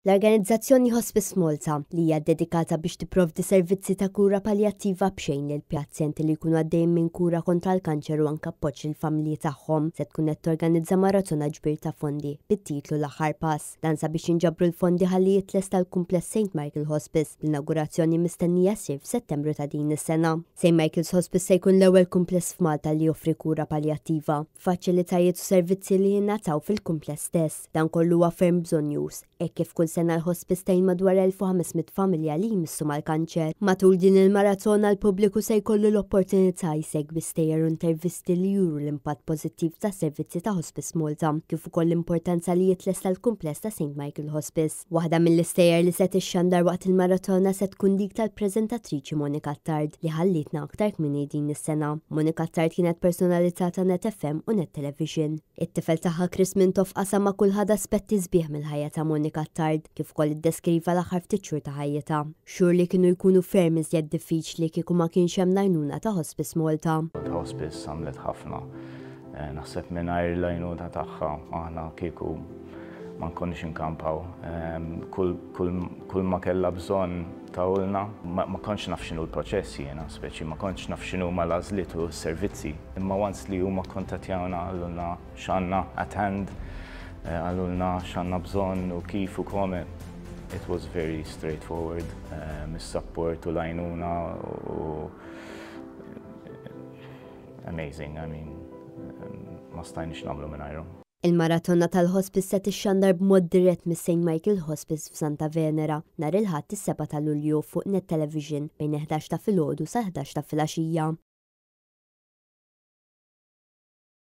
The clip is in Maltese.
L-organizzazzjoni Hospice Malta li hija dedikata biex tipprovdi servizzi ta' kura paljattiva b'xejn lil pazjenti li jkunu għaddejjin minn kura kontra l-kanċer u anke appoġġ lill-familji tagħhom se tkun qed torganizza maratona ġbir ta' fondi bit-titlu L-Aħħar Pass. Dan sabiex jinġabru l-fondi ħalli jitlesta l-kumpless St. Michael Hospice. L-inaugurazzjoni mistennija ssir f'Settembru ta' din is-sena. St. Michael's Hospice se jkun l-ewwel kumpless f'Malta li joffri kura paljattiva, faċilitajiet u servizzi li jingħataw fil-kumpless stess. Dan kollu huwa ferm bżonjus, hekk kif kull sena l-Hospice tgħin madwar 1500 familja li jmissu mal-kanċer. Matul din il-maratona l-pubbliku se jkollu l-opportunità jsegwi stejjer u intervisti li juru l-impatt pożittiv tas servizzi ta' Hospice Malta, kif ukoll l-importanza li jitlesta l-kumpless ta' St. Michael Hospice. Waħda mill-istejjer li se tixxandar waqt il-maratona se tkun dik tal-preżentatriċi Monika Tard li ħallitna aktar kmieni din is-sena. Monika Tard kienet personalità ta' Net FM u Net Television. It-tifel tagħha Chris Mintoff qasam ma' kulħadd aspetti sbieħ mill-ħajja ta' Monika Tard kif ukoll iddeskriva l-aħħar ftit xhur ta' ħajjitha. Xhur li kienu jkunu ferm iżjed diffiċli kieku ma kienx hemm għajnuna ta' Hospice Malta. Hospice għamlet ħafna. Naħseb mingħajr l-għajnuna tagħha aħna kieku ma nkunx inkampaw. Kull ma kellha bżonn tawlna, ma kontx naf x'inhu l-proċess jiena, speċi ma kontx naf x'inhu l-għażliet u s-servizzi. Imma once li huma kkontattjawna għallulna x'għandna at hand, għallulna x'għandna bżonn u kif u kome. It was very straightforward, mis-support u l-għajnuna u amazing, I mean, ma stajniex nagħmlu mingħajrhom. Il-maratona tal-Hospice se tixxandar b'mod dirett mis-St. Michael Hospice f'Santa Venera nhar il-Ħadd is-7 ta' Lulju fuq Net Television bejn 11 ta' filgħodu sa 11 ta' filgħaxija.